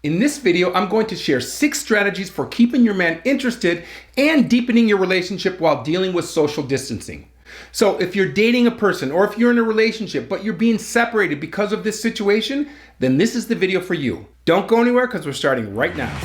In this video, I'm going to share 6 strategies for keeping your man interested and deepening your relationship while dealing with social distancing. So if you're dating a person or if you're in a relationship but you're being separated because of this situation, then this is the video for you. Don't go anywhere because we're starting right now.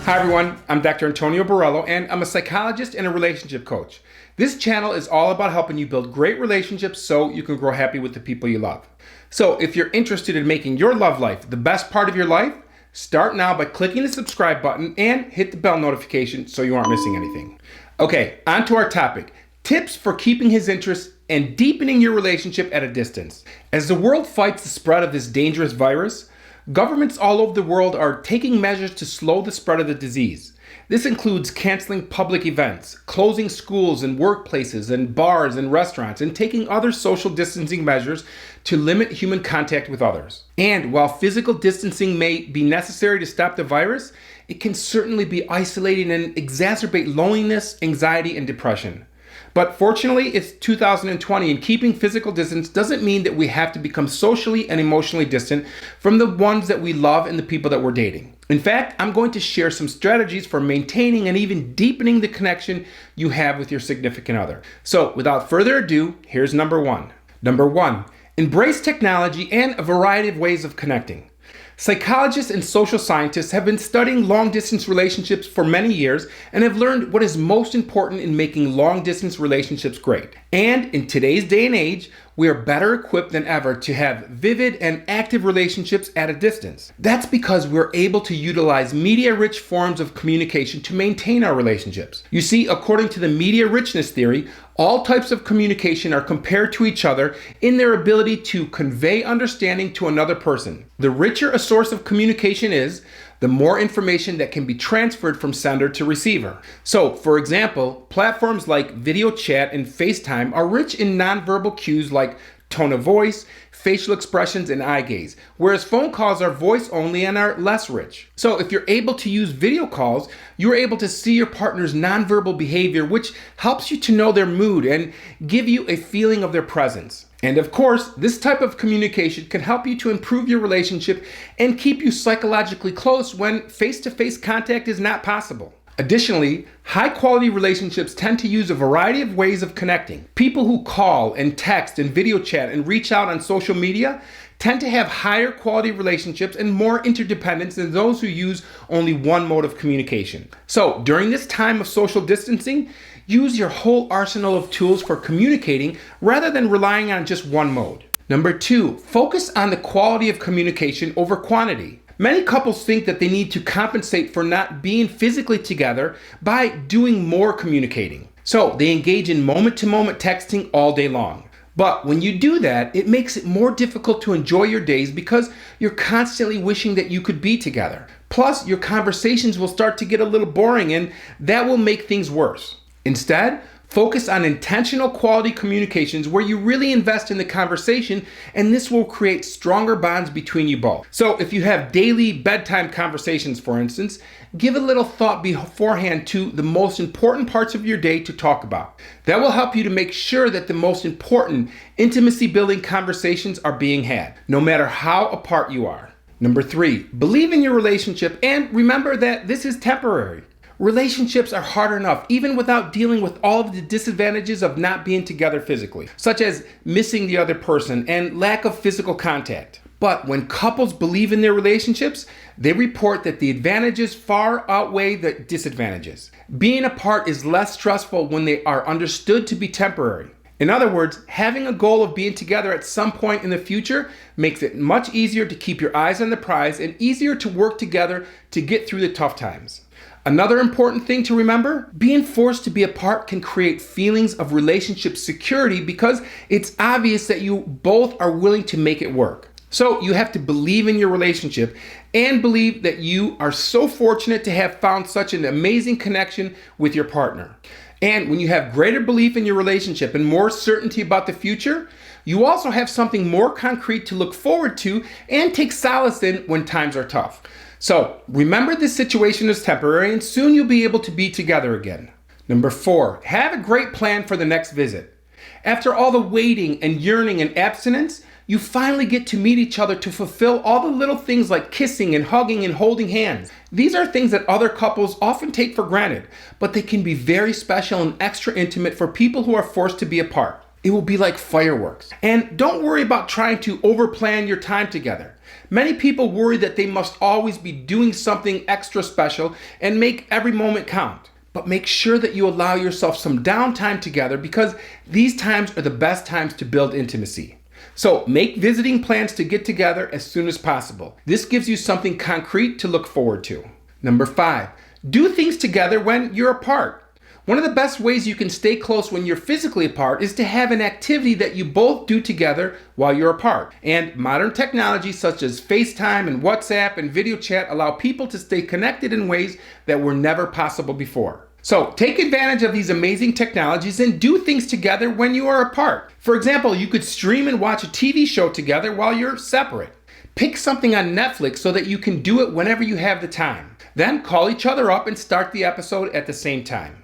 Hi everyone, I'm Dr. Antonio Borrello and I'm a psychologist and a relationship coach. This channel is all about helping you build great relationships so you can grow happy with the people you love. So if you're interested in making your love life the best part of your life, start now by clicking the subscribe button and hit the bell notification so you aren't missing anything. Okay, on to our topic. Tips for keeping his interest and deepening your relationship at a distance. As the world fights the spread of this dangerous virus, governments all over the world are taking measures to slow the spread of the disease. This includes canceling public events, closing schools and workplaces and bars and restaurants, and taking other social distancing measures to limit human contact with others. And while physical distancing may be necessary to stop the virus, it can certainly be isolating and exacerbate loneliness, anxiety, and depression. But fortunately, it's 2020 and keeping physical distance doesn't mean that we have to become socially and emotionally distant from the ones that we love and the people that we're dating. In fact, I'm going to share some strategies for maintaining and even deepening the connection you have with your significant other. So without further ado, here's number 1. Number 1, embrace technology and a variety of ways of connecting. Psychologists and social scientists have been studying long-distance relationships for many years and have learned what is most important in making long-distance relationships great. And in today's day and age, we are better equipped than ever to have vivid and active relationships at a distance. That's because we're able to utilize media-rich forms of communication to maintain our relationships. You see, according to the media richness theory, all types of communication are compared to each other in their ability to convey understanding to another person. The richer a source of communication is, the more information that can be transferred from sender to receiver. So, for example, platforms like video chat and FaceTime are rich in nonverbal cues like tone of voice, facial expressions, and eye gaze, whereas phone calls are voice only and are less rich. So if you're able to use video calls, you're able to see your partner's nonverbal behavior, which helps you to know their mood and give you a feeling of their presence. And of course, this type of communication can help you to improve your relationship and keep you psychologically close when face-to-face contact is not possible. Additionally, high-quality relationships tend to use a variety of ways of connecting. People who call and text and video chat and reach out on social media tend to have higher quality relationships and more interdependence than those who use only one mode of communication. So, during this time of social distancing, use your whole arsenal of tools for communicating rather than relying on just one mode. Number 2, focus on the quality of communication over quantity. Many couples think that they need to compensate for not being physically together by doing more communicating. So they engage in moment-to-moment texting all day long. But when you do that, it makes it more difficult to enjoy your days because you're constantly wishing that you could be together. Plus, your conversations will start to get a little boring and that will make things worse. Instead, focus on intentional quality communications where you really invest in the conversation, and this will create stronger bonds between you both. So if you have daily bedtime conversations, for instance, give a little thought beforehand to the most important parts of your day to talk about. That will help you to make sure that the most important intimacy-building conversations are being had, no matter how apart you are. Number 3, believe in your relationship and remember that this is temporary. Relationships are hard enough, even without dealing with all of the disadvantages of not being together physically, such as missing the other person and lack of physical contact. But when couples believe in their relationships, they report that the advantages far outweigh the disadvantages. Being apart is less stressful when they are understood to be temporary. In other words, having a goal of being together at some point in the future makes it much easier to keep your eyes on the prize and easier to work together to get through the tough times. Another important thing to remember, being forced to be apart can create feelings of relationship security because it's obvious that you both are willing to make it work. So you have to believe in your relationship and believe that you are so fortunate to have found such an amazing connection with your partner. And when you have greater belief in your relationship and more certainty about the future, you also have something more concrete to look forward to and take solace in when times are tough. So remember this situation is temporary and soon you'll be able to be together again. Number 4, have a great plan for the next visit. After all the waiting and yearning and abstinence, You finally get to meet each other to fulfill all the little things like kissing and hugging and holding hands. These are things that other couples often take for granted, but they can be very special and extra intimate for people who are forced to be apart. It will be like fireworks. And don't worry about trying to overplan your time together. Many people worry that they must always be doing something extra special and make every moment count. But make sure that you allow yourself some downtime together, because these times are the best times to build intimacy. So make visiting plans to get together as soon as possible. This gives you something concrete to look forward to. Number 5, do things together when you're apart. One of the best ways you can stay close when you're physically apart is to have an activity that you both do together while you're apart. And modern technology such as FaceTime and WhatsApp and video chat allow people to stay connected in ways that were never possible before. So take advantage of these amazing technologies and do things together when you are apart. For example, you could stream and watch a TV show together while you're separate. Pick something on Netflix so that you can do it whenever you have the time. Then call each other up and start the episode at the same time.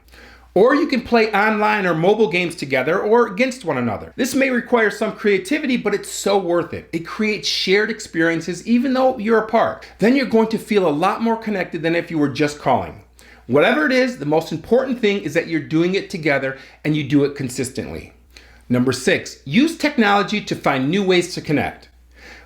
Or you can play online or mobile games together or against one another. This may require some creativity, but it's so worth it. It creates shared experiences even though you're apart. Then you're going to feel a lot more connected than if you were just calling. Whatever it is, the most important thing is that you're doing it together and you do it consistently. Number 6, use technology to find new ways to connect.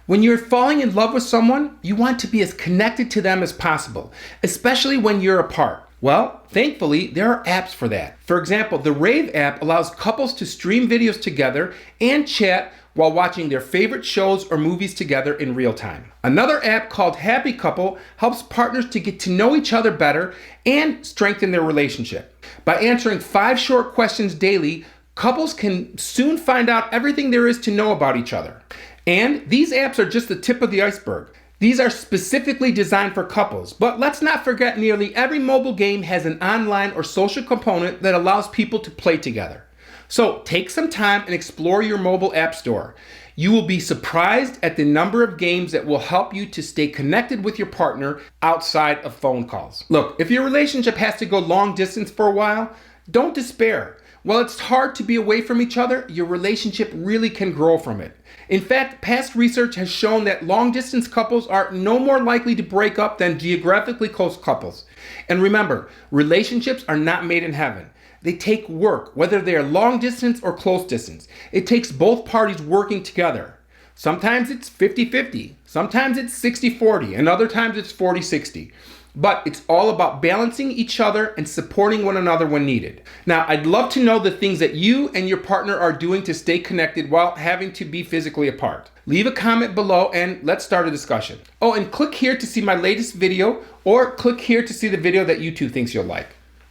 When you're falling in love with someone, you want to be as connected to them as possible, especially when you're apart. Well, thankfully, there are apps for that. For example, the Rave app allows couples to stream videos together and chat while watching their favorite shows or movies together in real time. Another app called Happy Couple helps partners to get to know each other better and strengthen their relationship. By answering 5 short questions daily, couples can soon find out everything there is to know about each other. And these apps are just the tip of the iceberg. These are specifically designed for couples, but let's not forget nearly every mobile game has an online or social component that allows people to play together. So take some time and explore your mobile app store. You will be surprised at the number of games that will help you to stay connected with your partner outside of phone calls. Look, if your relationship has to go long distance for a while, don't despair. While it's hard to be away from each other, your relationship really can grow from it. In fact, past research has shown that long-distance couples are no more likely to break up than geographically close couples. And remember, relationships are not made in heaven. They take work, whether they are long distance or close distance. It takes both parties working together. Sometimes it's 50-50, sometimes it's 60-40, and other times it's 40-60. But it's all about balancing each other and supporting one another when needed. Now, I'd love to know the things that you and your partner are doing to stay connected while having to be physically apart. Leave a comment below and let's start a discussion. Oh, and click here to see my latest video, or click here to see the video that YouTube thinks you'll like.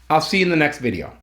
I'll see you in the next video.